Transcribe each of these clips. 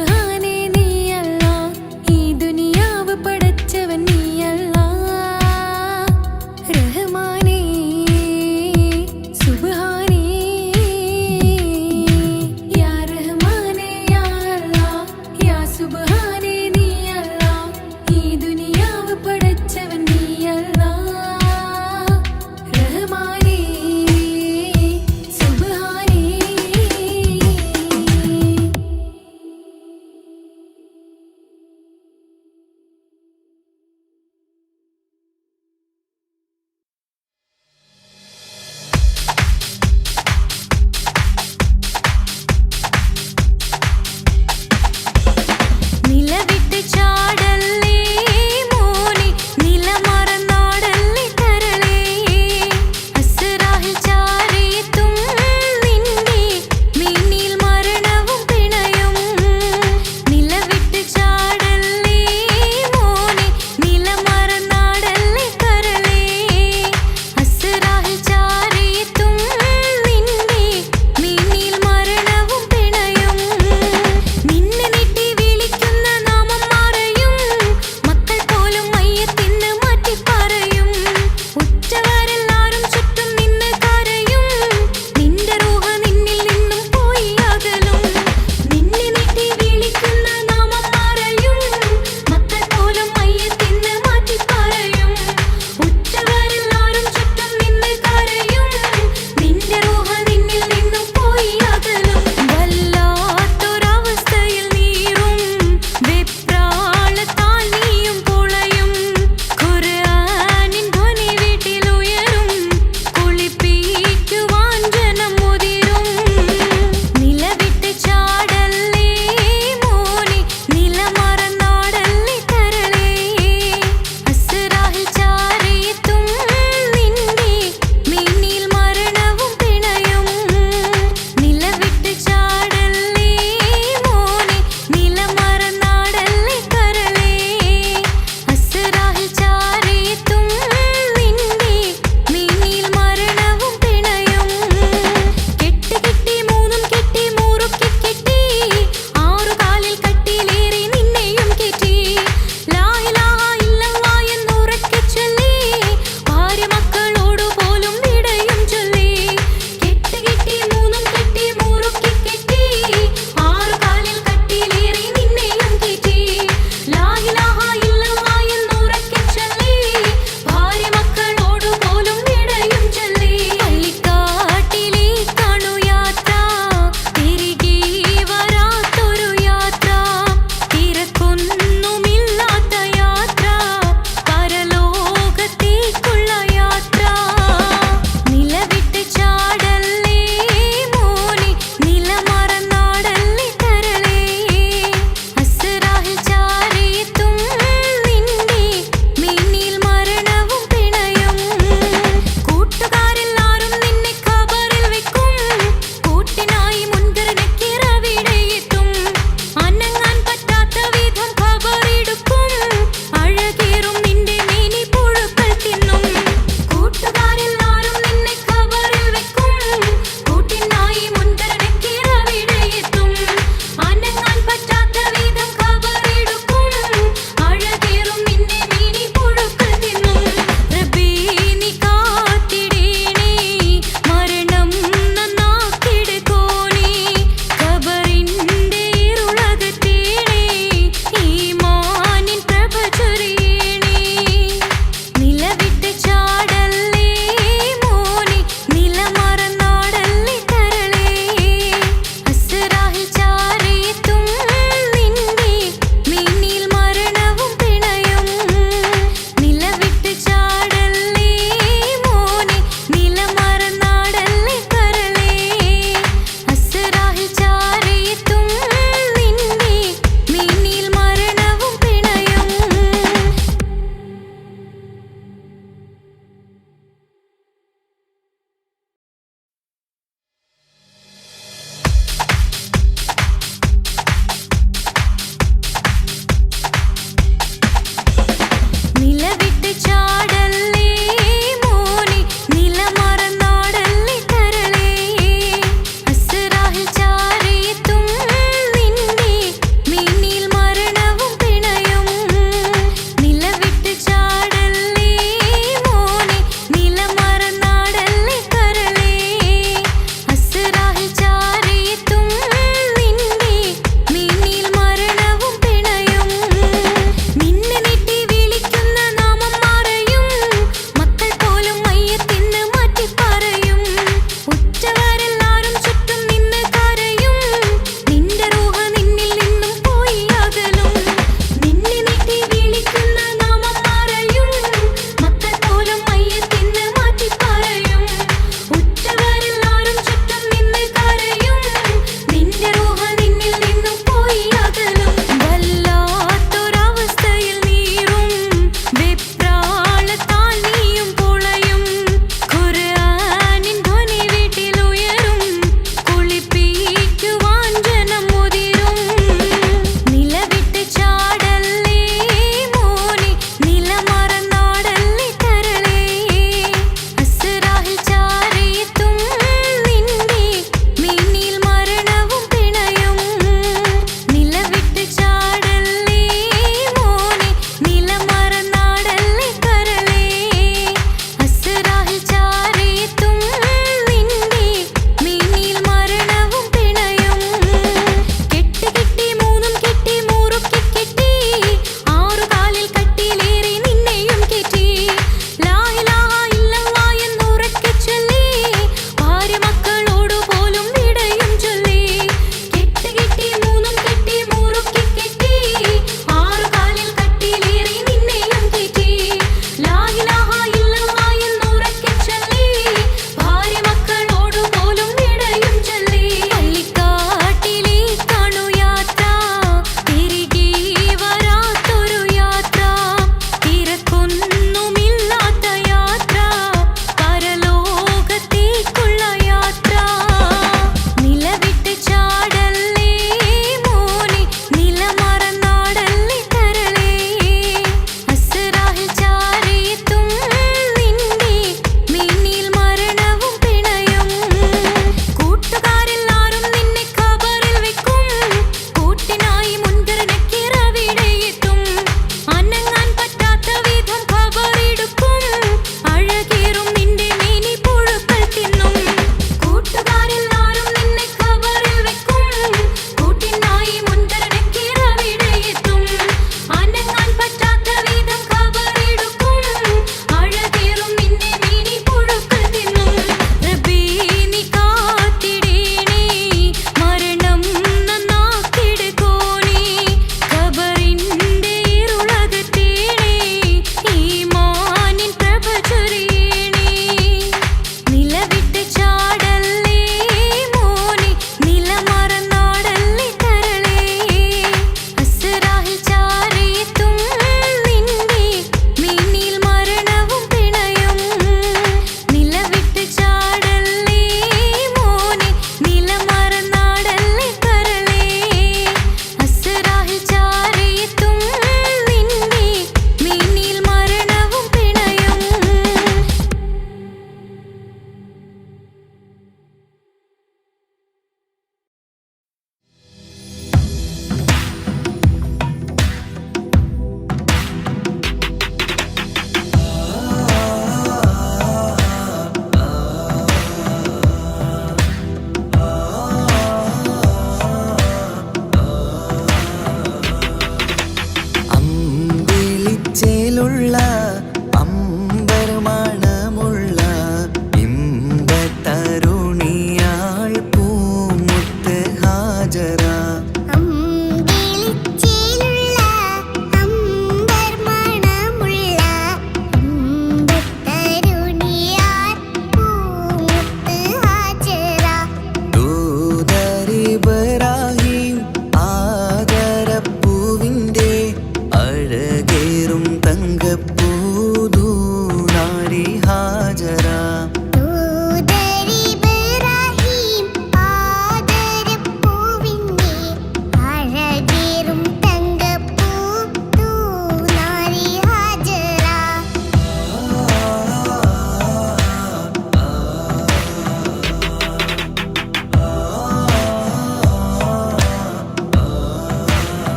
സുബ്ഹാനേ നീയല്ല, ഈ ദുനിയാവ് പടച്ചവൻ നീയല്ല. റഹ്മാനേ സുബ്ഹാനേ, യാ റഹ്മാനേ യാ അല്ലാഹ്, യാ സുബ്ഹാനേ നീയല്ല, ഈ ദുനിയാവ് പടച്ചവൻ നീയല്ല. റഹ്മാനേ സുബ്ഹാനേ.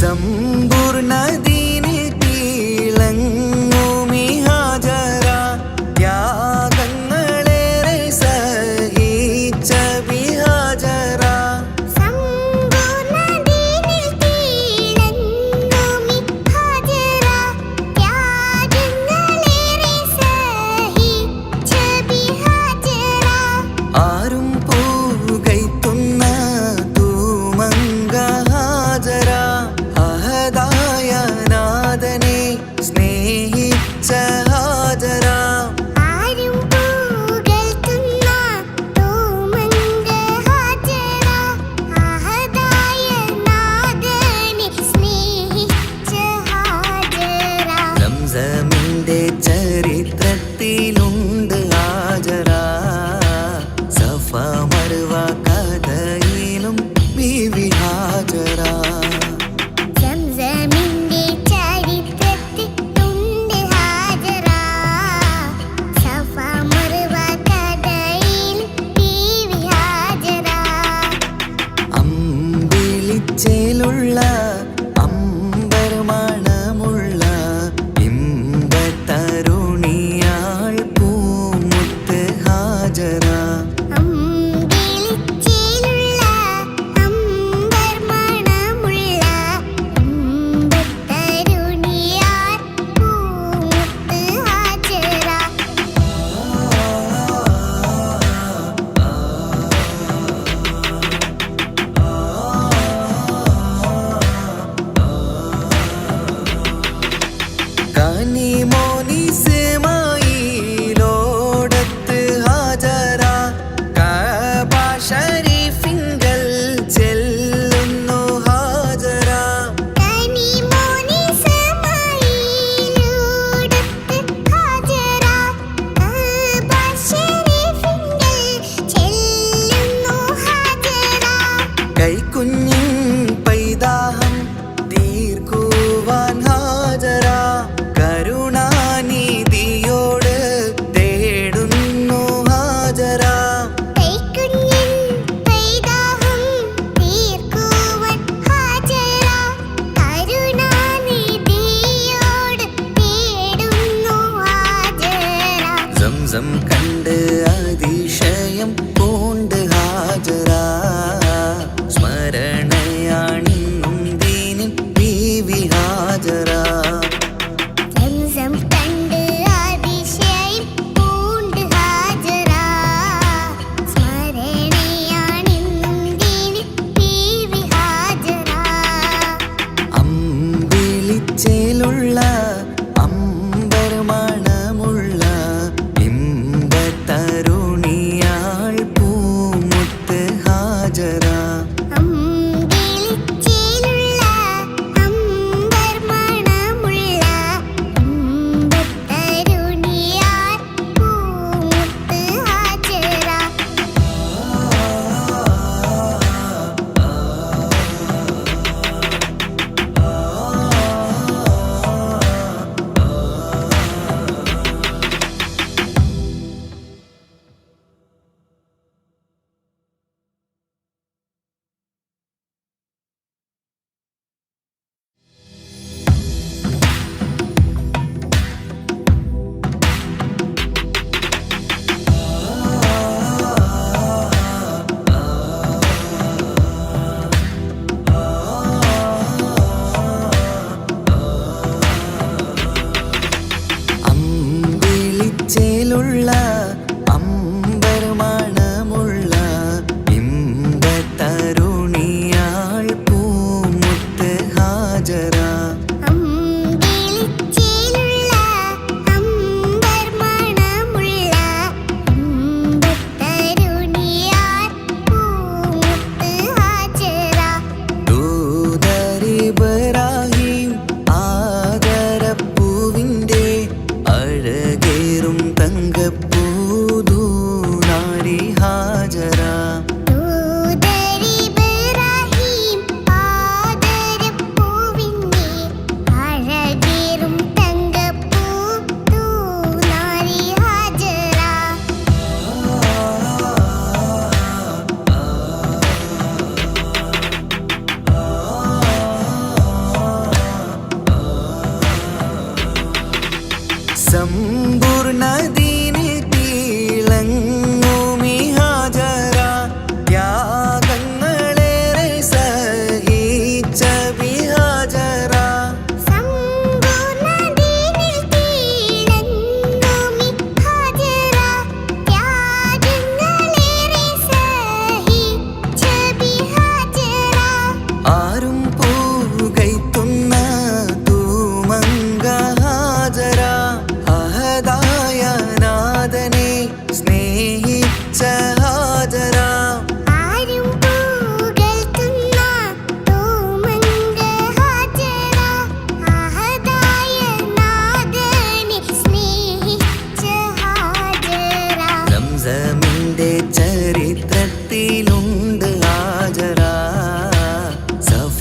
സമ്പൂർണ്ണ ദീനിൽ തിളങ്ങുമി ഹാജറ ത്യാഗങ്ങളേറെ സഹിച്ച ബിഹാജറ ആരും പൂകൈത്തുന്ന തൂമങ്ക ഹാജര അഹദായ നാഥനെ സ്നേഹിച്ച ഹാജര സംസമിന്റെ ചരിത്രത്തിലുണ്ട് ഹാജര സഫ മർവ കഥയിലും ബീവി ഹാജര അമ്പിളിച്ചേലുള്ള അമ്പർമണമുള്ള ഇമ്പത്തരുണിയാൾ പൂമുത്ത് ഹാജര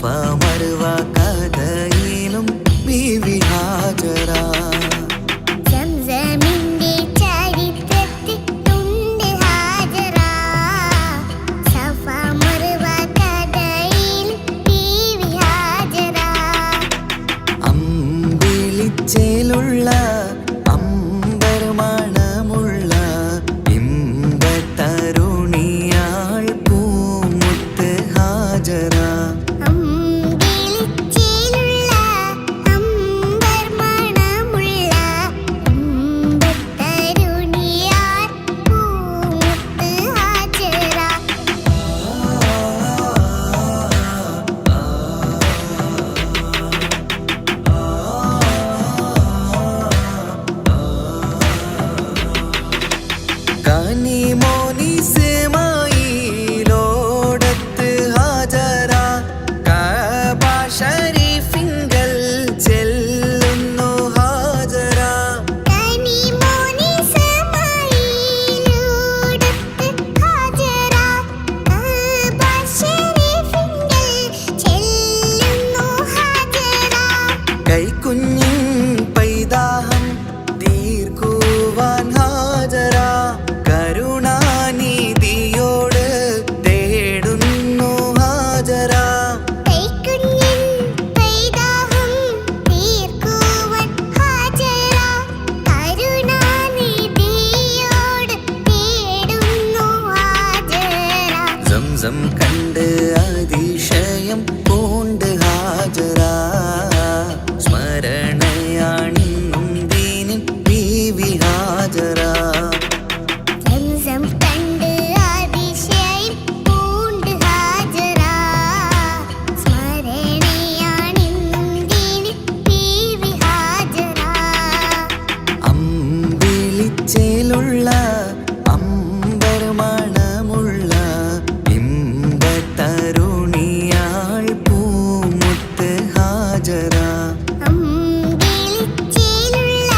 മറുവ കഥയിലും ബീവി ഹാജറ. സംസമിന്റെ ചരിത്രത്തിലുണ്ട് ഹാജറ. സഫ മറുവ കഥയിൽ ബീവി ഹാജറ. അമ്പിളിച്ചേലുള്ള അമ്പർ മണമുള്ള ഇമ്പത്തരുണിയാൾ പൂമുത്ത് ഹാജറ. അമ്പിളിച്ചേലുള്ള അമ്പർ മണമുള്ള ഇമ്പത്തരുണിയാൾ പൂമുത്ത് ഹാജറ. കനിമോനിസമായിലോടത്ത് ഹാജറ. കഅബ ശരീഫിങ്കൽ ചെല്ലുന്നു ഹാജറ. കനിമോനിസമായിലൂടത്ത് ഹാജറ. കഅബ ശരീഫിങ്കൽ ചെല്ലുന്നു ഹാജറ. കൈക്കുഞ്ഞിൻ പൈതാഹം തീർക്കുവാൻ ഹാജറ. കരുണാനിധിയോട് തേടുന്നു ഹാജറ. കൈക്കുഞ്ഞിൻ പൈതാഹം തീർക്കുവാൻ ഹാജറ. കരുണാനിധിയോട് തേടുന്നു ഹാജറ. സംസം കണ്ട് അതിശയം പൂണ്ട് ഹാജറ. സ്മരണയാണിന്നും ദീനിൻ ബീവി ഹാജറ. സംസം കണ്ട് അതിശയം പൂണ്ട് ഹാജറ. സ്മരണയാണിന്നും ദീനിൻ ബീവി ഹാജറ. അമ്പിളിച്ചേലുള്ള അമ്പർ മണമുള്ള ഇമ്പത്തരുണിയാൾ പൂമുത്ത് ഹാജറ. അമ്പിളിച്ചേലുള്ള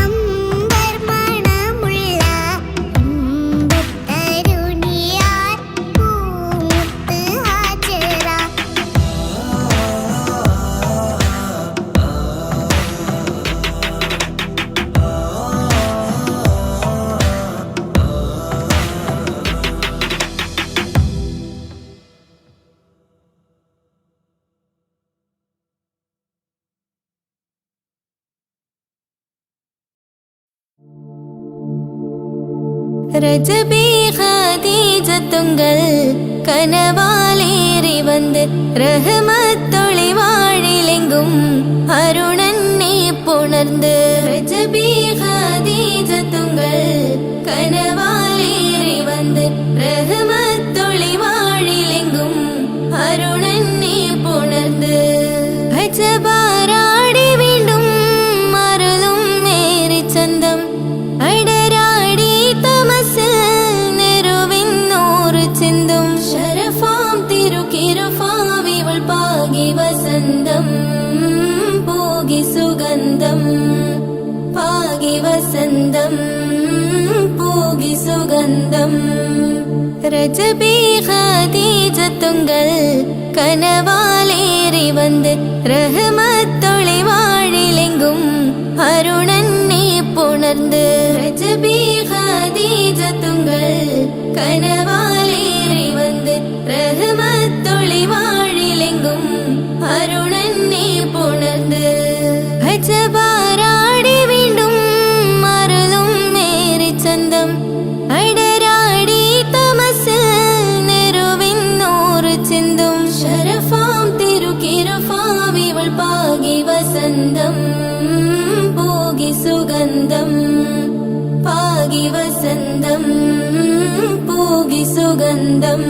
അമ്പർ മണമുള്ള ഇമ്പത്തരുണിയാൾ പൂമുത്ത് ഹാജറ. ரஜபி ஹதீஜத்துங்கள் கனவாலேறி வந்து ரஹமத்தொளி வாழிலெங்கும் அருணன்னே புணர்ந்து. ரஜபி ஹதீஜத்துங்கள் கனவாலேறி வந்து ரஹமத்தொளி வாழிலெங்கும் அருணன்னே புணர்ந்து. அஜபாராடி വീണ്ടും മറലും നേരി ചന്തം അടരാടി തമസിൽ നെരുവിന്നൂറ് ചിന്തും. ശരഫാം തിരുക്കിരുഫാവിവൾ പാകി വസന്തം പൂകി സുഗന്ധം. പാകി വസന്തം പൂകി സുഗന്ധം. രജബി ഖദീജത്തുങ്കൾ കനവാലേറി വന്ന് റഹ്മത്തൊളി വാഴിലെങ്കും അരുണന്നെ പുണർന്ന്. രജബി ഖദീജത്തുങ്കൾ കനവാലേറി വന്ന് റഹ്മത്തൊളി വാഴിലെങ്കും അരുണന്നെ പുണർന്ന്. അജബാരാടി വീണ്ടും മറലും നേരി ചന്തം അടരാടി തമസിൽ നെരുവിന്നൂറ് ചിന്തും. ശരഫാം തിരുക്കിരുഫാവിവൾ പാകി വസന്തം പൂകി സുഗന്ധം. പാകി വസന്തം പൂകി സുഗന്ധം.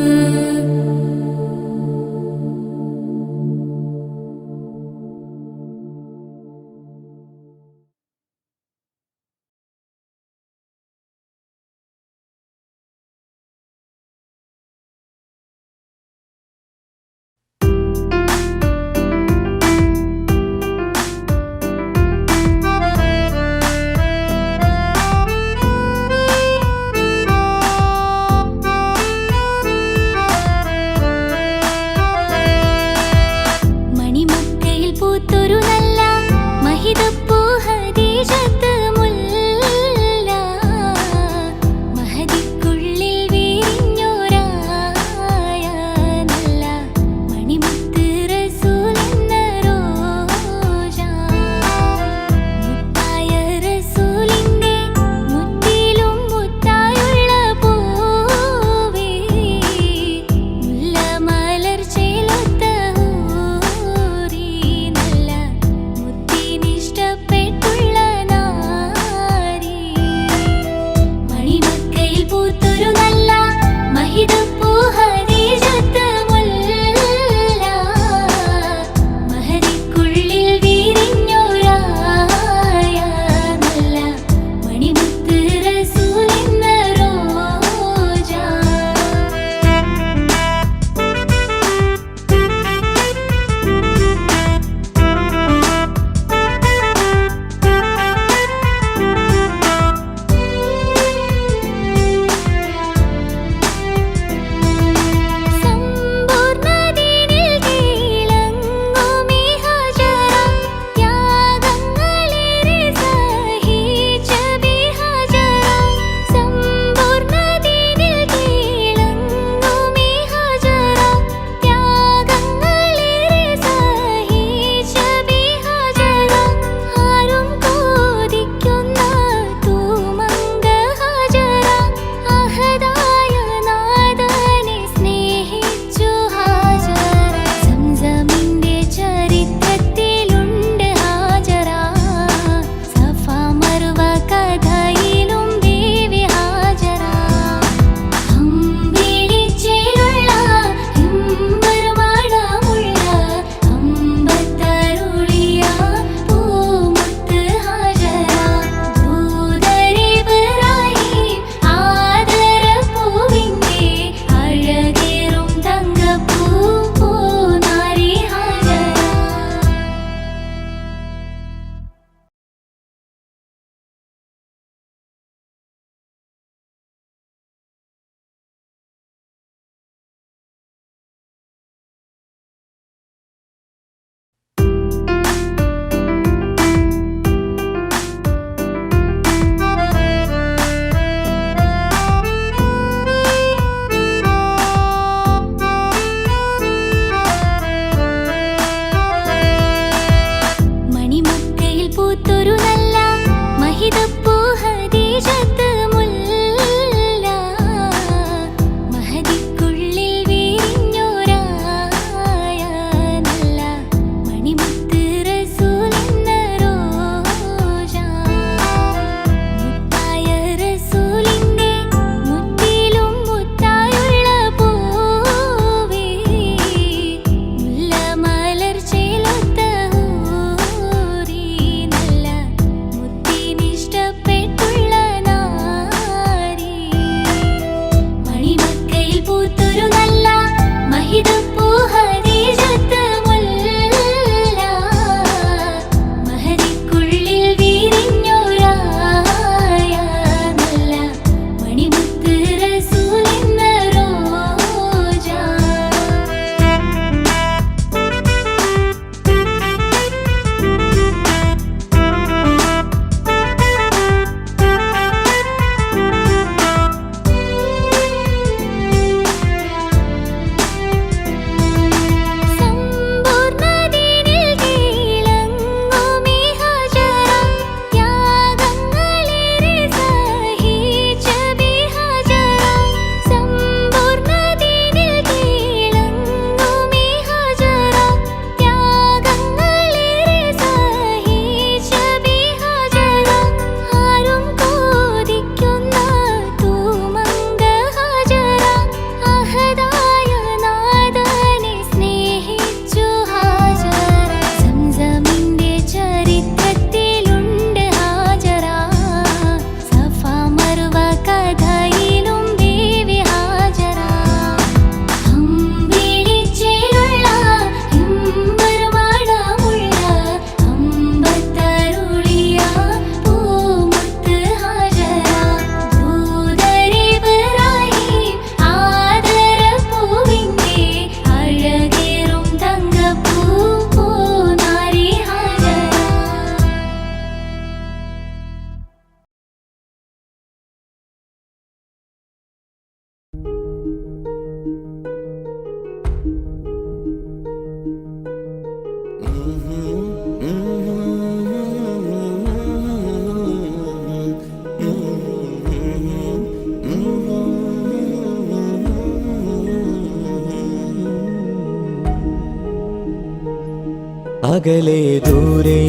അകലെ ദൂരെ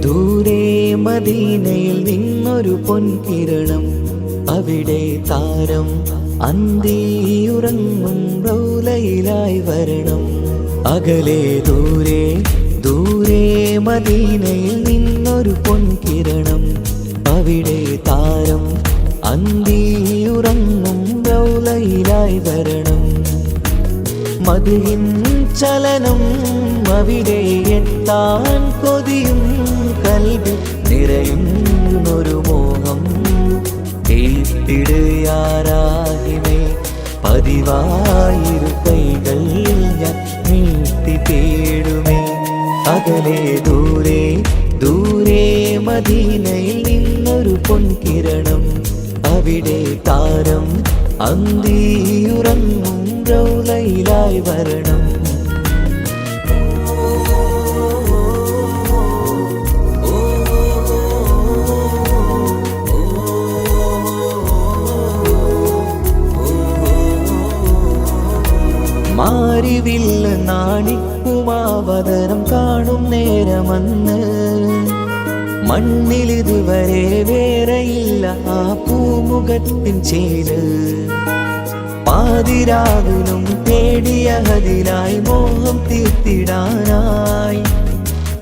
ദൂരെ മദീനയിൽ നിന്നൊരു പൊൻകിരണം, അവിടെ താരം അന്തിയുറങ്ങും റൗലയിലായി വരണം. അകലെ ദൂരെ ദൂരെ മദീനയിൽ നിന്നൊരു പൊൻകിരണം, അവിടെ താരം അന്തിയുറങ്ങും റൗലയിലായി വരണം. മദിഹിൻ ചലനം അവിടെ എത്താൻ കൊതിയും കൽബിൽ നിറയുന്നൊരു മോഹം. കേട്ടിടുയാരാഹിമേ പതിവായിരു കൈകൾ ഞാൻ നീട്ടി തേടുമേ. അകലെ ദൂരെ ദൂരെ മദീനയിൽ നിന്നൊരു പൊൻകിരണം, അവിടെ താരം അന്തിയുറങ്ങും റൗലയിലായി വരണം. മാരിവില്ല നാണിക്കുമാവതരം കാണും നേരമന്ന്, മണ്ണിലിതുവരെ വേറെയില്ല ആ പൂമുഖത്തിൻ ചേര്. പാതിരാവിലും തേടിയ ഹദിലായി മോഹം തീർത്തിടാനായി,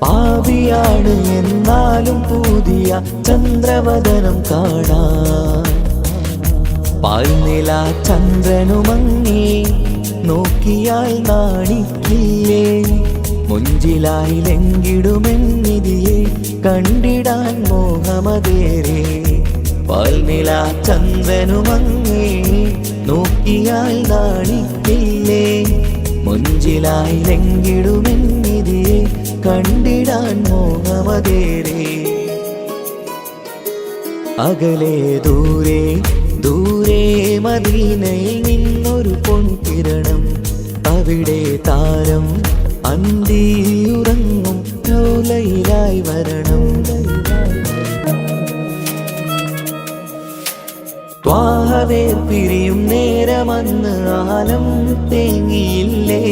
പാപിയാണ് എന്നാലും പുതിയ ചന്ദ്രവദനം കാണാൻ. പാൽനില ചന്ദ്രനുമങ്ങി നോക്കിയാൽ നാണിക്കില്ലേ, മുഞ്ചിലായി ലംഘിടുമെന്നിതിയെ കണ്ടിടാൻ മോഹമതേറെ. പാൽനില ചന്ദ്രനുമങ്ങി നോക്കിയാൽ നാണിക്കില്ലേ, മുഞ്ചിലായി ലംഘിടുമെന്നിതിയെ കണ്ടിടാൻ മോഹമതേറെ. അകലെ ദൂരെ ദൂരെ മദീനയിൽ നിന്നൊരു പൊൻകിരണം, അവിടെ താരം അന്തിയുറങ്ങും റൗലയിലായി വരണം. ത്വാഹവേ പിരിയും നേരമന്ന് ആലം തേങ്ങിയില്ലേ,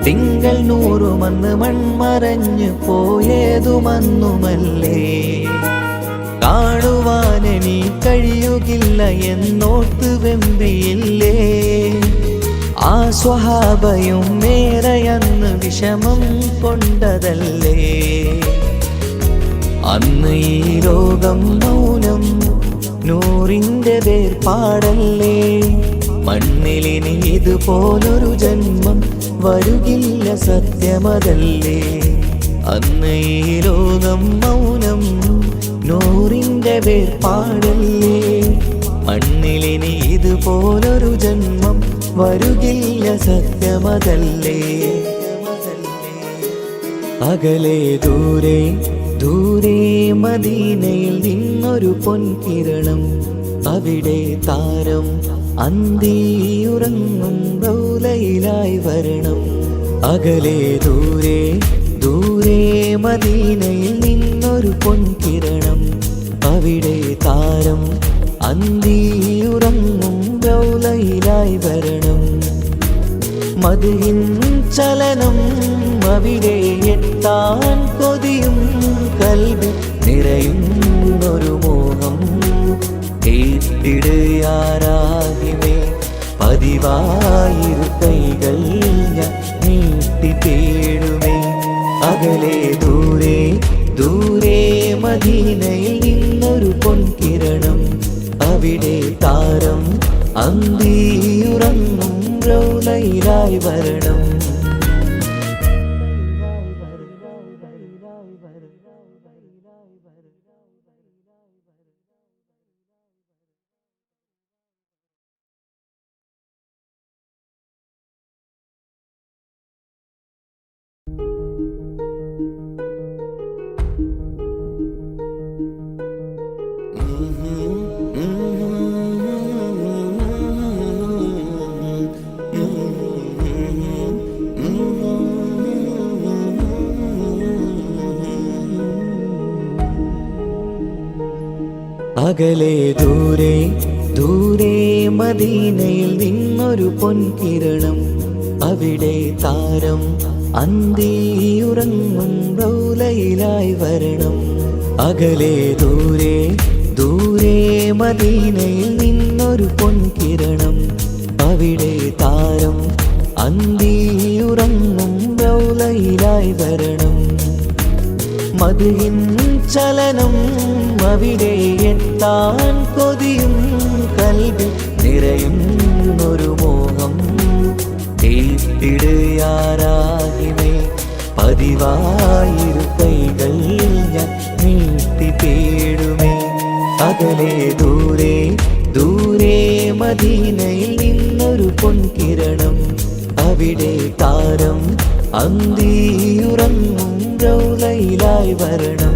തിങ്കൾ നൂറുമന്ന് മൺമറഞ്ഞു പോയതുമന്നുമല്ലേ. കാണുവാനെനി കഴിയുകില്ല എന്നോർത്ത് വെമ്പിയില്ലേ, ആ സ്വഹാബയും മേറയന്ന് വിഷമം കൊണ്ടതല്ലേ. അന്ന് ഈ ലോകം മൗനം നൂറിൻ്റെ വേർപാടല്ലേ, മണ്ണിലിനി ഇതുപോലൊരു ജന്മം വരുകില്ല സത്യമതല്ലേ. അന്ന് ഈ ലോകം മൗനം നൂറിൻ്റെ വേർപാടല്ലേ, മണ്ണിലിനി ഇതുപോലൊരു ജന്മം വരുകില്ല സത്യമതല്ലേ. അകലെ ദൂരെ ദൂരെ മദീനയിൽ നിന്നൊരു പൊൻകിരണം, അവിടെ താരം അന്തിയുറങ്ങും റൗലയിലായി വരണം. അകലെ ദൂരെ ദൂരെ മദീനയിൽ നിന്നൊരു പൊൻകിരണം, അവിടെ താരം അന്തിയുറങ്ങും റൗലയിലായി വരണം. മദിഹിൻ ചലനം അവിടെ എത്താൻ കൊതിയും കൽബിൽ നിറയുന്നൊരു മോഹം. കേട്ടിടുയാരാഹിമേ പതിവായിരു കൈകൾ ഞാൻ നീട്ടി തേടുമേ. അകലെ ദൂരെ ദൂരെ മദീനയിൽ നിന്നൊരു പൊൻകിരണം, അവിടെ താരം അന്തിയുറങ്ങും റൗലയിലായി വരണം. അകലെ ദൂരെ ദൂരെ മദീനയിൽ നിന്നൊരു പൊൻകിരണം, അവിടെ താരം അന്തിയുറങ്ങും റൗലയിലായി വരണം. അകലെ ദൂരെ ദൂരെ മദീനയിൽ നിന്നൊരു പൊൻകിരണം, അവിടെ താരം അന്തിയുറങ്ങും റൗലയിലായി വരണം. മദിഹിൻ ചലനം അവിടെ എത്താൻ കൊതിയും, കൽബിൽ നിറയുന്നൊരു മോഹം തീർത്തിടുയാരാഹിമേ. പതിവായിരു കൈകൾ ഞാൻ നീട്ടി തേടുമേ. അകലെ ദൂരെ ദൂരെ മദീനയിൽ നിന്നൊരു പൊൻകിരണം, അവിടെ താരം അന്തിയുറങ്ങും റൗലയിലായി വരണം.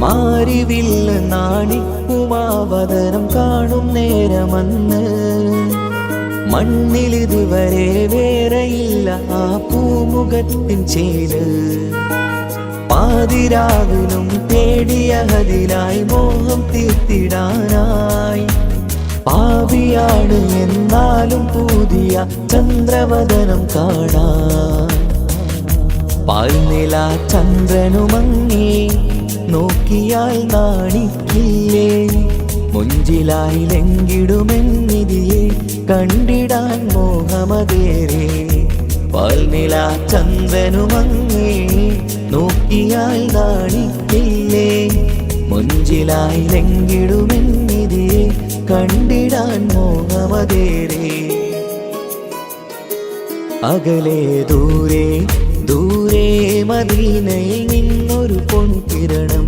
മാരിവില്ല നാണിക്കുമാവതരം കാണും നേരമന്ന്, മണ്ണിലിതുവരെ വേറെയില്ല ആ പൂമുഖത്തിൻ ചേര്. പാതിരാവിലും തേടിയ ഹദിലായി മോഹം തീർത്തിടാനായി, പാവിയാണ് എന്നാലും പുതിയ ചന്ദ്രവദനം കാണാൻ. പാൽനില ചന്ദ്രനുമങ്ങി നോക്കിയാൽ നാണിക്കില്ലേ, മുഞ്ചിലായി ലംഘിടുമെന്നിതിയെ കണ്ടിടാൻ മോഹമതേറെ. പാൽനില ചന്ദ്രനുമങ്ങി നോക്കിയാൽ നാണിക്കില്ലേ, മുഞ്ചിലായി ലംഘിടുമെന്നിതിയെ കണ്ടിടാൻ മോഹമതേറെ. അകലെ ദൂരെ ദൂരെ മദീനയിൽ നിന്നൊരു പൊൻകിരണം,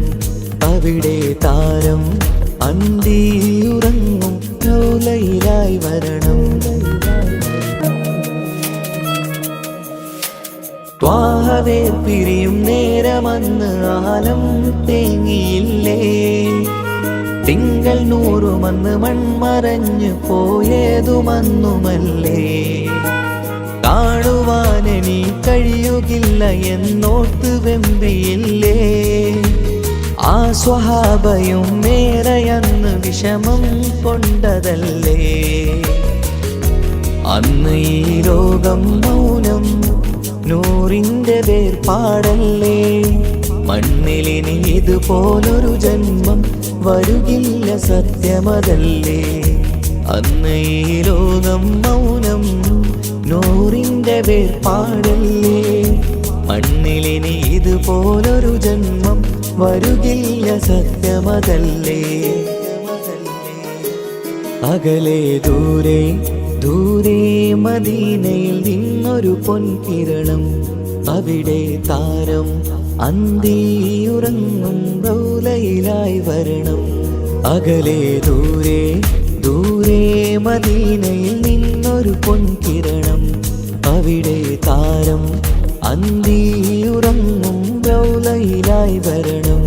അവിടെ താരം അന്തിയുറങ്ങും റൗലയിലായി വരണം. ത്വാഹവേ പിരിയും നേരമന്ന് ആലം തേങ്ങിയില്ലേ, തിങ്കൾ നൂറുമന്ന് മൺമറഞ്ഞു പോയതുമന്നുമല്ലേ. കാണുവാനെനി കഴിയുകില്ല എന്നോർത്ത് വെമ്പിയില്ലേ, ആ സ്വഹാബയും മേറയന്ന് വിഷമം കൊണ്ടതല്ലേ. അന്ന് ഈ ലോകം മൗനം നൂറിൻ്റെ വേർപാടല്ലേ, മണ്ണിലിനി ഇതുപോലൊരു ജന്മം വരുകില്ല സത്യമതല്ലേ. അന്ന് ഈ ലോകം മൗനം നൂറിൻ്റെ വേർപാടല്ലേ, മണ്ണിലിനി ഇതുപോലൊരു ജന്മം വരുകില്ല സത്യമതല്ലേ. അകലെ ദൂരെ ദൂരെ മദീനയിൽ നിന്നൊരു പൊൻകിരണം, അവിടെ താരം അന്തിയുറങ്ങും റൗലയിലായി വരണം. അകലെ ദൂരെ ദൂരെ മദീനയിൽ നിന്നൊരു പൊൻകിരണം, അവിടെ താരം അന്തിയുറങ്ങും റൗലയിലായി വരണം.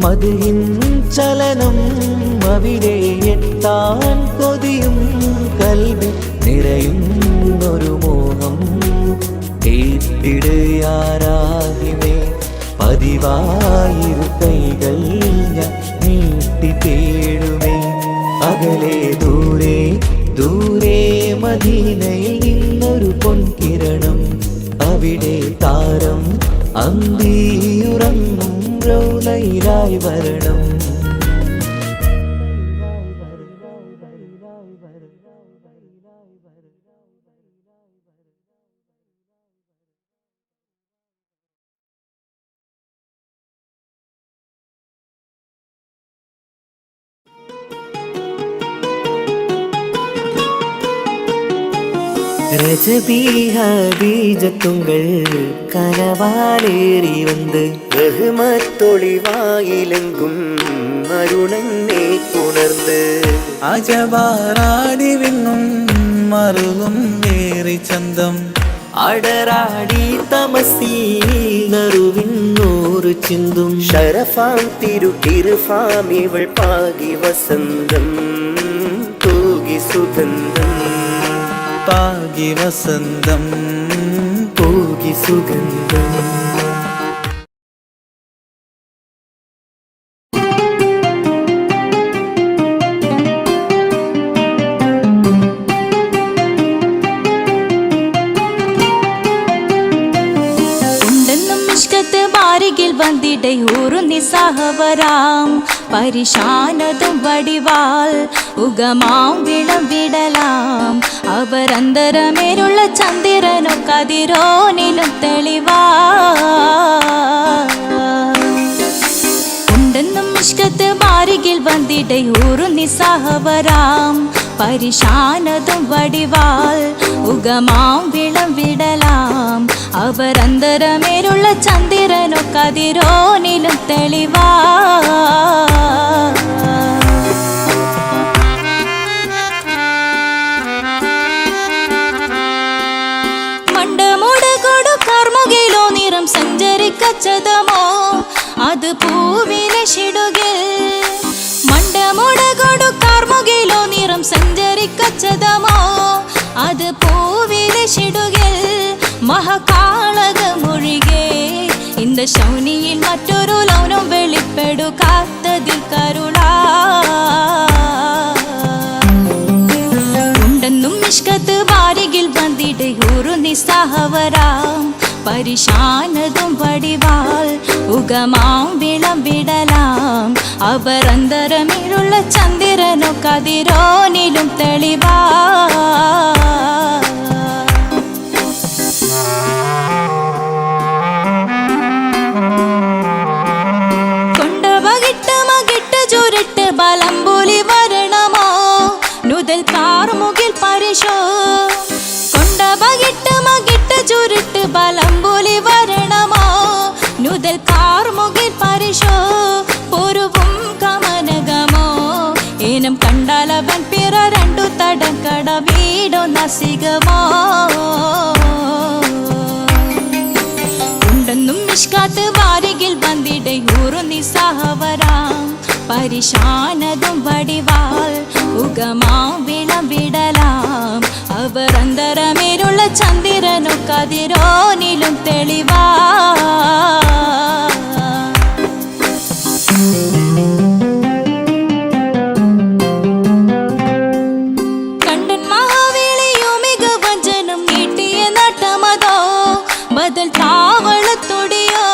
മദിഹിൻ ചലനം അവിടെ എത്താൻ കൊതിയും, കൽബിൽ നിറയുന്നൊരു മോഹം തീർത്തിടുയാരാഹിമേ. പതിവായിരു കൈകൾ ഞാൻ നീട്ടി തേടുമേ. അകലെ ദൂരെ ദൂരെ മദീനയിൽ നിന്നൊരു പൊൻകിരണം, അവിടെ താരം അന്തിയുറങ്ങും റൗലയിലായി വരണം. ரஜபி ஹதீஜத்துங்கள் கனவாலேறி வந்து ரஹ்மத்தொளிவாயிலெங்கும் அருணன்னே உணர்ந்து അജവാറാടി വിണ്ണും മറുകും വേറി ചന്തം അടരാടി തമസിൽ നറുവിന്നൂർ കണ്ണീർ ചിന്തും ശരഫാം തിരുകിർഫാം ഇവൾ പാകി വസന്തം തൂകി സുഗന്ധം പാകി വസന്തം തൂകി സുഗന്ധം. ബാരികിൽ വന്നിട ഊറുന്നി സഹവരാം പരിശാനതും വടിവാൾ ഉഗമാം വിളം വിടലാം അവരന്തരമേലുള്ള ചന്ദ്രനോ കതിരോനിലും തെളിവാ ഉണ്ടെന്നും ഇഷ്കത്ത് ബാരികിൽ വന്നിട ഊറുന്നി സഹവരാം പരിശാനതും വടിവാൾ ഉഗമാം വിളം വിടലാം അവരന്തരമേലുള്ള ചന്ദ്രനോ കതിരോനിലും തെളിവാ മണ്ടമോട് കൊടു കാർമുകിലോ നിറം സഞ്ചരിക്കച്ചതമോ അത് പൂവിലെ ഷിടുകിൽ മണ്ടമോട് കൊടു കാർമുകിലോ നിറം സഞ്ചരിക്കച്ചതമോ അത് പൂവിലെ ഷിടുകിൽ മഹകാളകമൊഴികെ இந்த ശൗനിയിൽ മറ്റൊരു ലൗനം വെളിപ്പെടു കാത്തതിൽ കരുളാ ഉണ്ടെന്നും ഇഷ്കത്ത് ബാരികിൽ വന്നിട്ട് ഊറുന്നി സഹവരാം പരിശാനതും വടിവാൾ ഉഗമാം വിളം വിടലാം അവരന്തരമിലുള്ള ചന്ദ്രനോ കതിരോനിലും തെളിവാ ബലംബുലി വരണമോ നുതൽ കാർമുകിൽ പരിശോ കൊണ്ടപകിട്ട് മകിട്ട് ചുരുട്ട് ബലംബുലി വരണമോ നുതൽ കാർമുകിൽ പരിശോ പൊരുവും കമനകമോ ഏനം കണ്ടാലവൻ പിറ രണ്ടു തടക്കട വീടോ നസികമോ ഉണ്ടെന്നും നിഷ്കാത്ത് വാരികിൽ വന്നിട ഊറുന്നി സഹവരാം പരിശാനതും വടിവാൾ ഉഗമാം വിളം വിടലാം അവരന്തരമേലുള്ള ചന്ദ്രനോ കതിരോനിലും തെളിവാ കണ്ടൻ മഹാവേളിയോ മികവഞ്ചനും നീട്ടിയ നട്ടമതോ ബദൽ താവളത്തൊടിയോ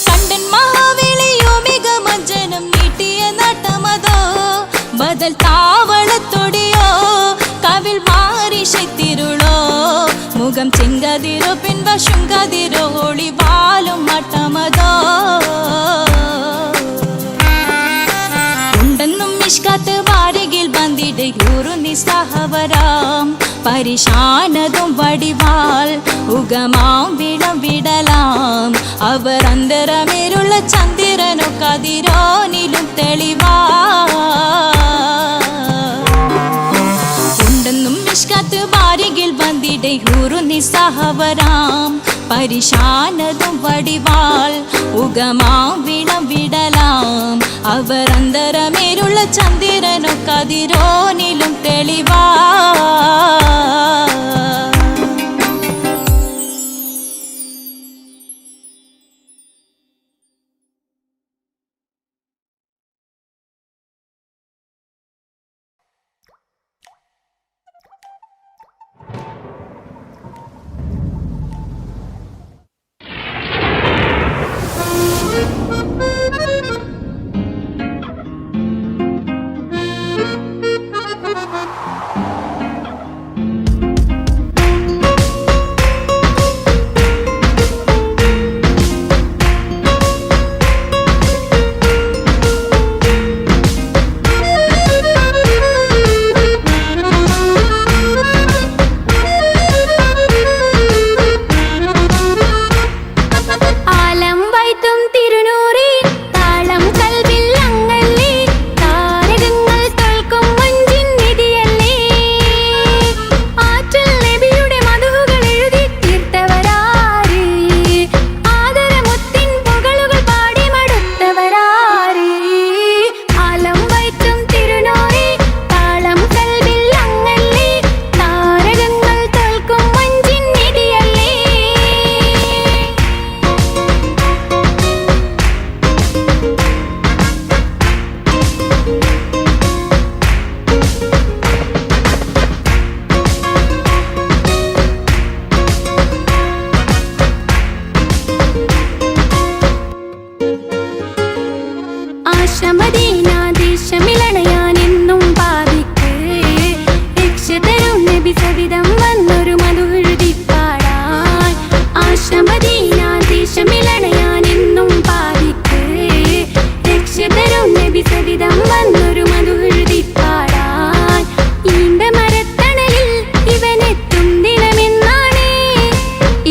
കണ്ടൻ മഹാവേളിയോ മികവഞ്ചനും ബദൽ താവളത്തൊടിയോ കവിൽ മാറിശത്തിരുളോ മുഖം ചെങ്കതിരോ പിൻവശം കതിരോ ഒളിവാലും മട്ടമതോ ഉണ്ടെന്നും ഇഷ്കത്ത് വാരികിൽ വന്നിട ഊറുന്നി സഹവരാം പരിശാനതും വടിവാൾ ഉഗമാം വിളം വിടലാം അവരന്തരമേലുള്ള ചന്ദ്രനോ കതിരോനിലും തെളിവാ ഉണ്ടെന്നും ഇഷ്കത്ത് ബാരികിൽ വന്നിട ഊറുന്നി സഹവരാം പരിശാനതും വടിവാൾ ഉഗമാം വിളം വിടലാം അവരന്തരമേലുള്ള ചന്ദ്രനോ കതിരോനിലും തെളിവാ ആദരമുത്തിൻ പുകളുകൾ ആശമദീന ദേശമിളണയാനെന്നും പാപിക്ക് രക്ഷ തരും നബി സവിധം വന്നൊരു മധുഹൃതി പാടാൻ. ആശമദീന ദേശമിളണയാനെന്നും പാപിക്ക് രക്ഷ തരും നബി സവിധം വന്നൊരു മധുഹൃതി പാടാൻ. ഈണ്ട മരത്തണലിൽ ഇവനെത്തും ദിനമെന്നാണ്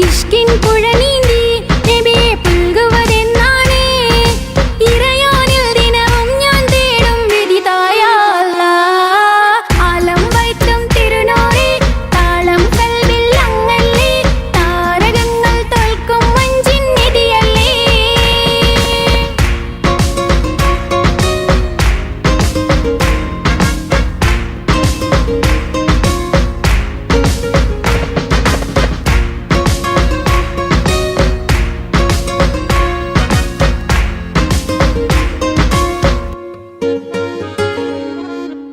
ഇഷ്കിൻ പുഴ നീന്തി നബിയെ പുൽകുവതെന്നാണ്. ഇറയോനിൽ ദിനവും ഞാൻ തേടും വിധിതായ അല്ലാഹ്. ആലം വൈത്തും തിരുനൂറി താളം കൽവിൽ അങ്ങല്ലേ താരകങ്ങൾ തോൽക്കും മഞ്ചിൻ നിധിയല്ലേ.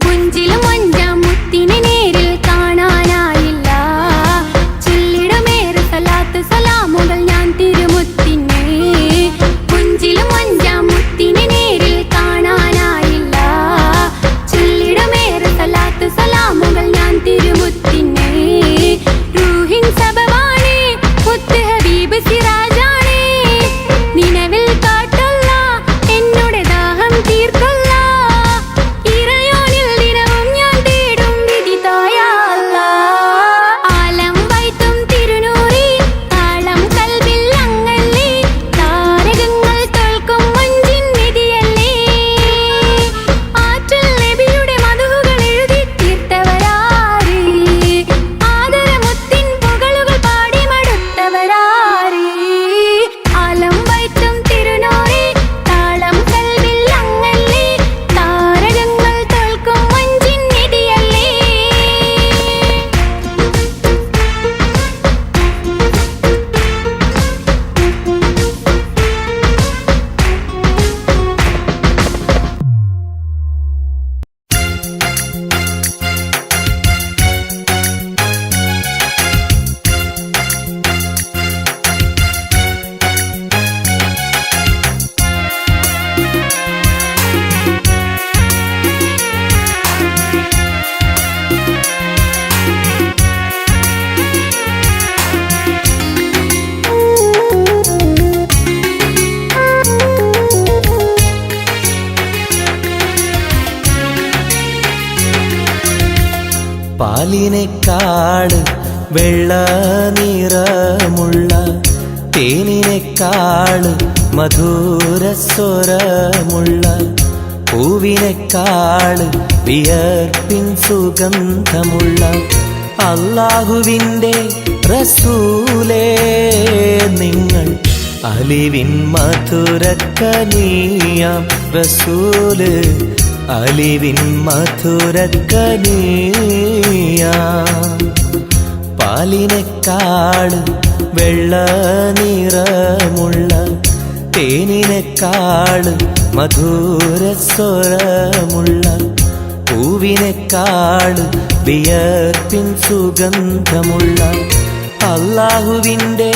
പുഞ്ചിലും അഞ്ചാം മുത്തിനെ നേരിൽ കാണാനായില്ല. ചൊല്ലിടുമേറെ സലാത്ത് സലാമുകൾ ഞാൻ തിരുമുത്തിനെ. പുഞ്ചിലും അഞ്ചാം മുത്തിനെ നേരിൽ കാണാനായില്ല. ചൊല്ലിടുമേറെ സലാത്ത് സലാമുകൾ ഞാൻ തിരുമുത്തിനെ. റൂഹിൻ സബവാണ് മുത്ത് ഹബീബ് സിറാജാണ്. നിലവിൽ കാട്ടല്ല എന്നുടെ ദാഹം തീർക്കല്ല. ഇറയോനിൽ ദിനവും ഞാൻ തേടും വിധിതായ അല്ലാഹ്. ആലം വൈത്തും തിരുനൂറി താളം കൽവിൽ അങ്ങല്ലേ താരകങ്ങൾ തോൽക്കും മഞ്ചിൻ നിധിയല്ലേ. ആറ്റൽ നബിയുടെ മധുഹുകൾ എഴുതി തീർത്തവരാര്? ആദരമുത്തിൻ പുകളുകൾ പാടി മടുത്തവരാര്? ആലം വൈത്തും തിരുനൂറി താളം കൽവിൽ അങ്ങല്ലേ താരകങ്ങൾ തോൽക്കും മഞ്ചിൻ നിധിയല്ലേ. പാലിനെക്കാട് വെള്ള നിറമുള്ള തേനിനെക്കാട് മധുരസ്വരമുള്ള പൂവിനെക്കാട് വിയർപ്പിൻ സുഗന്ധമുള്ള അല്ലാഹുവിൻ്റെ റസൂലേ നിങ്ങൾ അലിവിൻ മധുരക്കനിയാം റസൂല് അലിവിൻ മധുരക്കനിയാം. പാലിനെക്കാട് വെള്ള നിറമുള്ള തേനിനെക്കാട് മധുരസ്വരമുള്ള പൂവിനെക്കാട് വിയർപ്പിൻ സുഗന്ധമുള്ള അല്ലാഹുവിൻ്റെ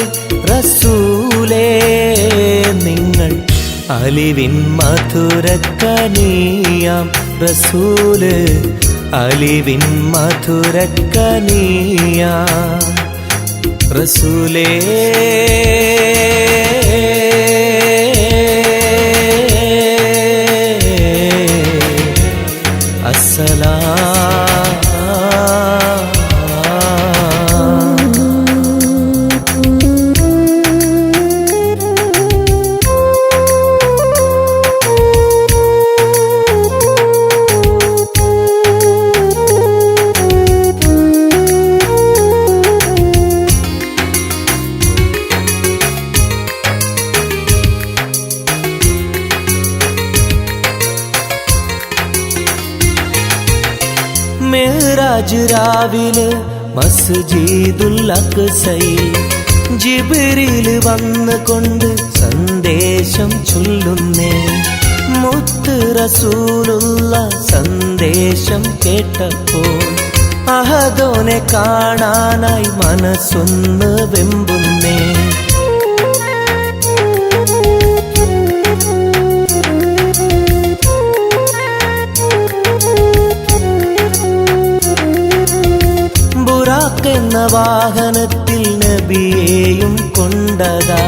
റസൂലേ നിങ്ങൾ അലിവിൻ മധുരക്കനിയാം റസൂല് അലിവിൻ മധുരക്കനിയാം റസൂലേ. മെഹ്റാജ് രാവിലെ മസ്ജിദുൽ അഖ്സയിൽ ജിബ്രീൽ വന്നുകൊണ്ട് സന്ദേശം ചൊല്ലുന്നേ. മുത്ത് റസൂലുള്ള സന്ദേശം കേട്ടപ്പോൾ അഹദോനെ കാണാനായി മനസ്സൊന്ന് വെമ്പുന്നേ. വാഹനത്തിൽ നബിയെയും കൊണ്ടതാ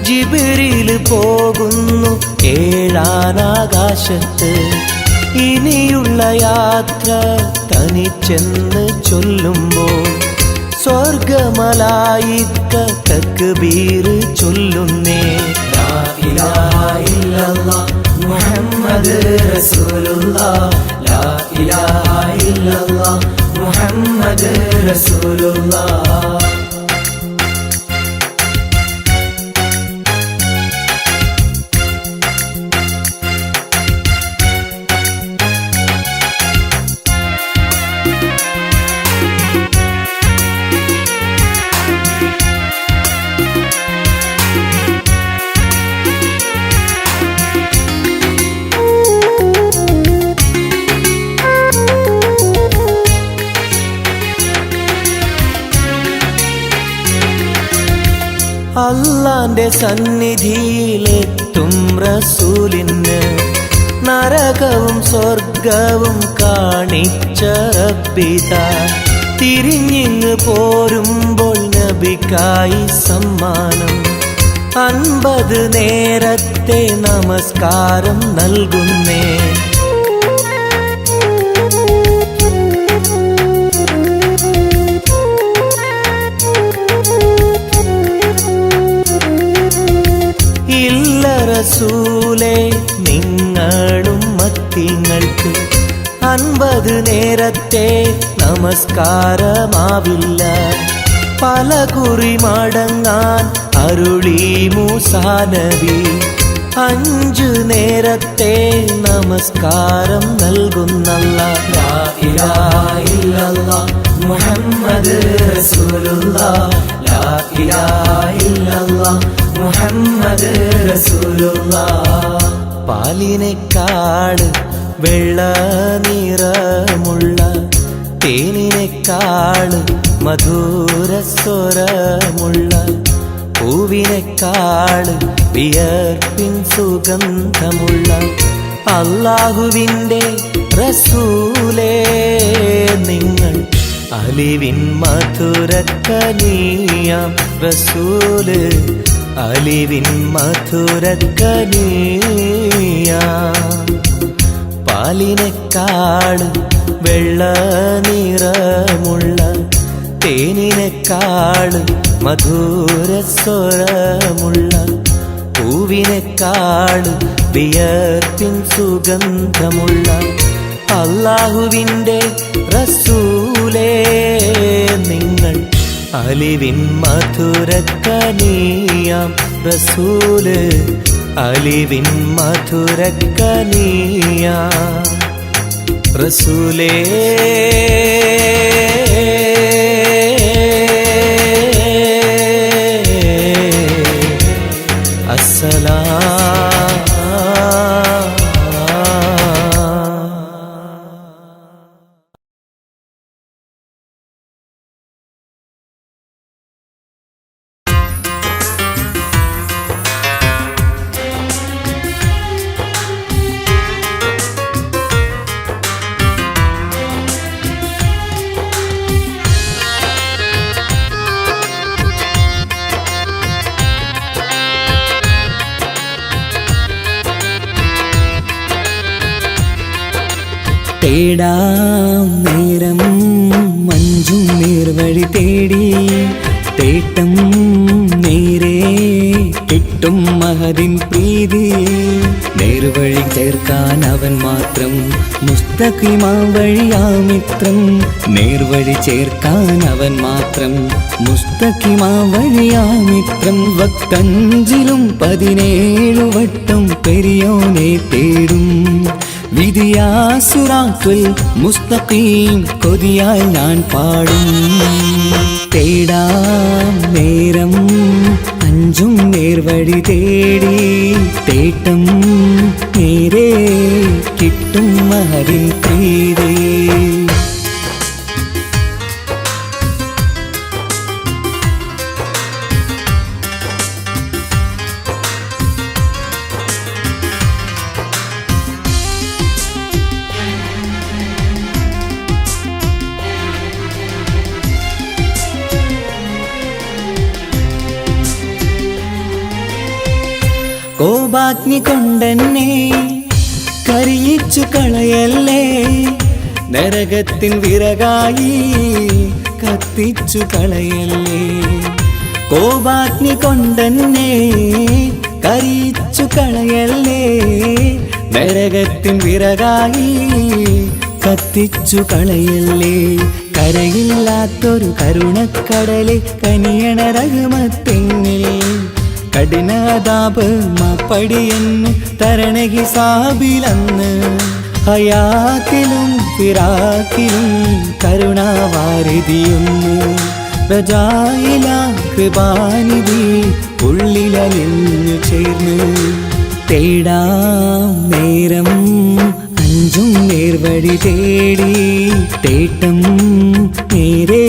ജിബ്രീൽ പോകുന്നു ഏഴാനാകാശത്ത്. ഇനിയുള്ള യാത്ര തനിച്ചെന്ന് ചൊല്ലുമ്പോൾ സ്വർഗമലായിക്ക തക്ബീർ ചൊല്ലുന്നേ. ലാ ഇലാഹ ഇല്ലല്ലാഹ് മുഹമ്മദ് റസൂലുള്ളാഹ്, ലാ ഇലാഹ ഇല്ലല്ലാഹ് മുഹമ്മദ് റസൂലുള്ളാഹ്. അല്ലാന്റെ സന്നിധിയിലെത്തും റസൂലിന് നരകവും സ്വർഗവും കാണിച്ച റബ്ബിതാ. തിരിഞ്ഞിങ്ങ് പോരുമ്പോൾ നബിക്കായി സമ്മാനം 50 നേരത്തെ നമസ്കാരം നൽകുന്നേ. റസൂലേ നിങ്ങളും മത്തിങ്ങൾക്ക് 50 നേരത്തെ നമസ്കാരമാവില്ല. പല കുറി മടങ്ങാൻ അരുളി മൂസാ നബി. 5 നേരത്തെ നമസ്കാരം നൽകുന്നല്ലാഹ്. ലാ ഇലാഹ ഇല്ലല്ലാഹ് മുഹമ്മദ് റസൂലുള്ളാഹ്, ലാ ഇലാഹ ഇല്ലല്ലാഹ് മുഹമ്മദ് റസൂലുള്ളാഹ്. പാലിനെക്കാട് വെള്ള നിറമുള്ള തേനിനെക്കാട് മധുരസ്വരമുള്ള പൂവിനെക്കാട് വിയർപ്പിൻ സുഗന്ധമുള്ള അല്ലാഹുവിൻ്റെ റസൂലേ നിങ്ങൾ അലിവിൻ മധുരക്കനിയാം റസൂല്, അലിവിൻ മധുരക്കനിയാം. പാലിനെക്കാട് വെള്ള നിറമുള്ള തേനിനെക്കാട് മധുരസ്വരമുള്ള പൂവിനെക്കാട് വിയർപ്പിൻ സുഗന്ധമുള്ള അല്ലാഹുവിൻ്റെ റസൂലേ നിങ്ങൾ അലിവിൻ മധുരക്കനിയാം റസൂല്, അലിവിൻ മധുരക്കനിയാം റസൂലേ. തേടാം നേരം മഞ്ചും നേർവഴി തേടി തേട്ടം നേരെ കിട്ടും മഹദിൻ പ്രീതി. നേർവഴി ചേർക്കാൻ അവൻ മാത്രം മുസ്തഖിമാ വഴിയാമിത്രം. നേർവഴി ചേർക്കാൻ അവൻ മാത്രം മുസ്തഖിമാ വഴിയാമിത്രം. വക്കഞ്ചിലും 17 വട്ടം പെരിയോനെ തേടും വിധിയാ സിറാത്തുൽ മുസ്തഖീം കൊതിയാൽ ഞാൻ പാടും. തേടാം നേരം അഞ്ചും നേർവഴി തേടി തേട്ടം നേരെ കിട്ടും മഹദിൻ പ്രീതി. കോപാഗ്നി കൊണ്ടെന്നെ കരിയിച്ചു കളയല്ലേ, നരകത്തിൻ വിറകായി കത്തിച്ചു കളയല്ലേ. കോപാഗ്നി കൊണ്ടെന്നെ കരിയിച്ചു കളയല്ലേ, നരകത്തിൻ വിറകായി കത്തിച്ചു കളയല്ലേ. കരയില്ലാത്തൊരു കരുണക്കടലെ കനിയണ റഹ്മത്തെന്നിൽ, കഠിനതാപ് മാപ്പടിയെന്ന് തരണ ഹിസാബിലന്ന്. ഹയാത്തിലും ഫിറാക്കിലും കരുണാവാരിതിയൊന്ന്, പ്രജായില കൃപാനിധി ഉള്ളിലലിഞ്ഞു ചേർന്ന്. തേടാം നേരം അഞ്ചും നേർവഴി തേടി, തേട്ടം നേരെ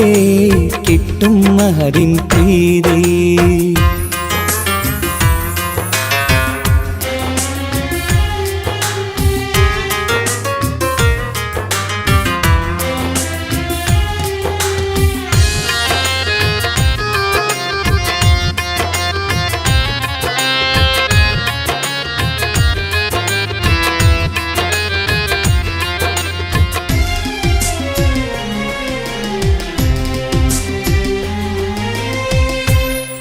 കിട്ടും മഹരിൻ പ്രീതി.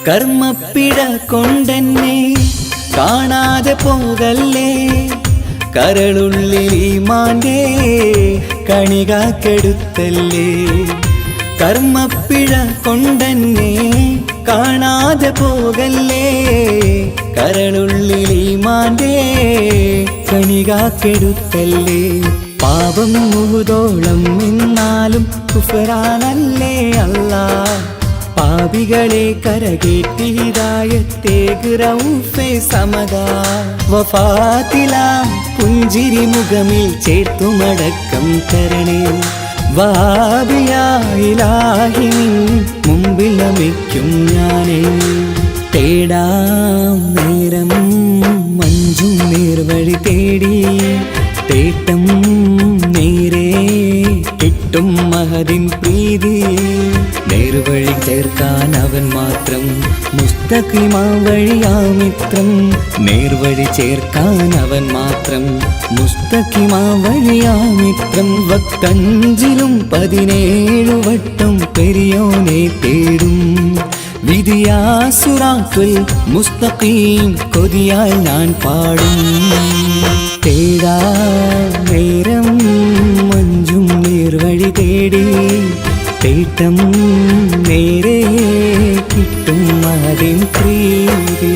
കർമ്മപ്പിഴ കൊണ്ടെന്നെ കാണാതെ പോകല്ലേ, കരളുള്ളിൽ ഈമാന്റെ കണികാക്കെടുത്തല്ലേ. കർമ്മപ്പിഴ കൊണ്ടെന്നെ കാണാതെ പോകല്ലേ, കരളുള്ളിൽ ഈമാന്റെ കണികാക്കെടുത്തല്ലേ. പാപം മുഹുദോളം നിന്നാലും കുഫറാനല്ലേ അല്ലാ, പാപികളെ കരകേറ്റി ഹിദായത്തേക് റഊഫേ സമദാ. വഫാത്തിലാം പുഞ്ചിരി മുഖമിൽ ചേർത്തുമടക്കം തരണേ, വഹാബിയായിലാഹി നിൻ മുമ്പിൽ നമിക്കും ഞാനേ. തേടാം നേരം മഞ്ചും നേർവഴി തേടി, തേട്ടം നേരെ കിട്ടും മഹദിൻ പ്രീതി. നേർവഴി ചേർക്കാൻ അവൻ മാത്രം, മുസ്തഖിമാ വഴിയാമിത്രം. നേർവഴി ചേർക്കാൻ അവൻ മാത്രം, മുസ്തഖിമാ വഴിയാമിത്രം. വക്തഞ്ചിലും 17 വട്ടം പെരിയോനെ തേടും, വിധിയാസുറാത്തുൽ മുസ്തഖീം കൊതിയാൽ ഞാൻ പാടും. തേടാ നേരം മഞ്ചും നേർവഴി തേടി, തേട്ടം നേരെ കിട്ടും മഹദിൻ പ്രീതി.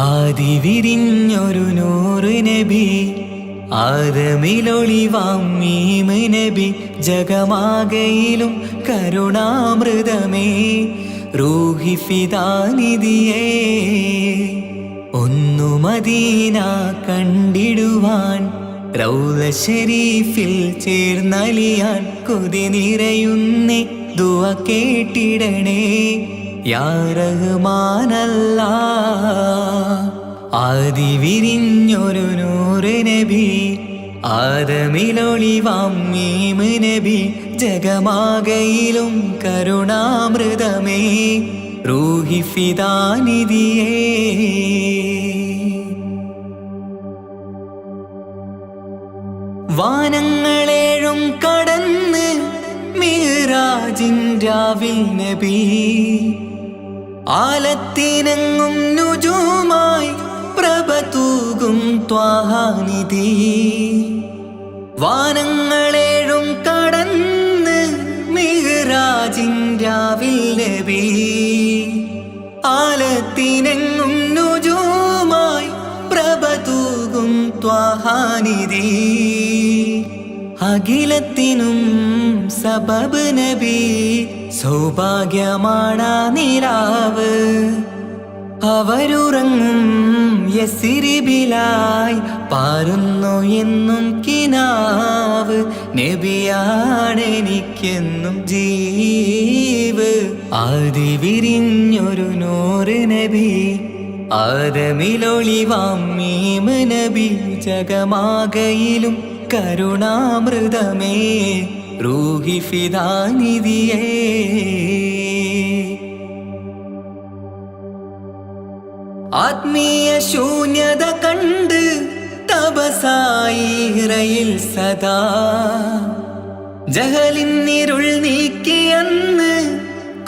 ആദിവിരിഞ്ഞൊരു നൂറ് നബി, ആദമിലൊളിവാം മീമ് നബി. ജഗമാകയിലും കരുണാമൃതമേ, റൂഹി ഫിദാനിധിയേ. ഒന്നു മദീന കണ്ടിടുവാൻ, റൗള ശരീഫിൽ ചേർന്നലിയാൻ കൊതി നിറയുന്നേ. ദുആ കേട്ടിടണേ യാ റഹ്മാനല്ലാ. ആദിവിരിഞ്ഞൊരു നൂറ് നബി, ആദമിലൊളിവാം മീമ് നബി. ജഗമാകയിലും കരുണാമൃതമേ, റൂഹി ഫിദാനിധിയേ. വാനങ്ങളേഴും കടന്ന് മിഹ്റാജിൻ രാവിൽ നബി, ആലത്തിനെങ്ങും നുജൂമായി പ്രഭ തൂകും ത്വാഹാനിധി. വാനങ്ങളേഴും കടന്ന് മിഹ്റാജിൻ രാവിൽ നബി, ആലത്തിനെങ്ങും നുജൂമായി പ്രഭ തൂകും ത്വാഹാനിധി. അഖിലത്തിനും സബബ് നബി, സൗഭാഗ്യമാണ നിലാവ്. അവരുറങ്ങും യസിരിബിലായി പാരുന്നു എന്നും കിനാവ് നബിയാണെനിക്കെന്നും ജീവ് ആദി വിരിഞ്ഞൊരു നൂറ് നബി ആദമിലൊളിവാം മീമ് നബി ജഗമാകയിലും കരുണാമൃതമേ റൂഹി ഫിദാനിധിയേ ആത്മീയ ശൂന്യത കണ്ട് തപസായി ഇറയിൽ സദാ ജഹലിന്നിരുൾ നീക്കിയെന്ന്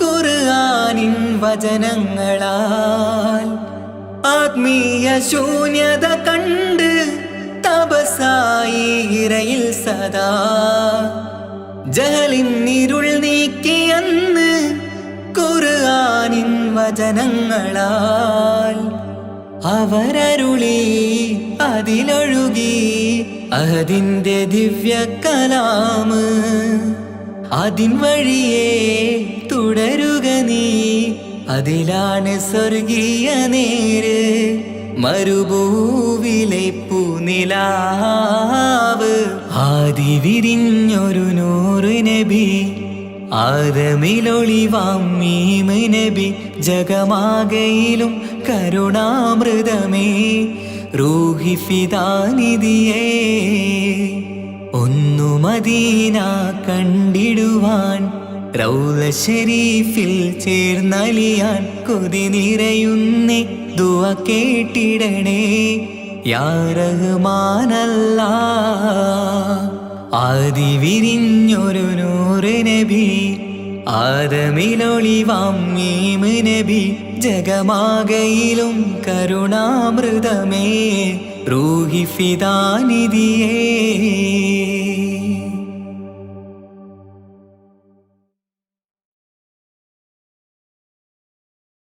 ഖുർആനിൻ വചനങ്ങളാൽ ആത്മീയ ശൂന്യത കണ്ട് തപസായി ഇറയിൽ സദാ ജഹലിന്നിരുൾ നീക്കിയെന്ന് ഖുർആനിൻ വചനങ്ങളാൽ അവരരുളി അതിലൊഴുകി അഹദിന്റെ ദിവ്യ കലാമ് അതിൻ വഴിയേ തുടരുക നീ അതിലാണ് സ്വർഗീയ നേര് മരുഭൂവിലെ പൂനിലാവ് ആദി വിരിഞ്ഞൊരു നൂറ് നബി ആദമിലൊളിവാം മീമ് നബി ജഗമാകയിലും കരുണാമൃതമേ റൂഹി ഫിദാനിധിയേ ഒന്നു മദീന കണ്ടിടുവാൻ റൗള ശരീഫിൽ ചേർന്നലിയാൻ കൊതി നിറയുന്നേ ദുആ കേട്ടിടണേ യാ റഹ്മാനല്ലാ ആദി വിരിഞ്ഞൊരു നൂറ് നബി ആദമിലൊളിവാം മീമ് നബി ജഗമാകയിലും കരുണാമൃതമേ റൂഹി ഫിദാനിധിയേ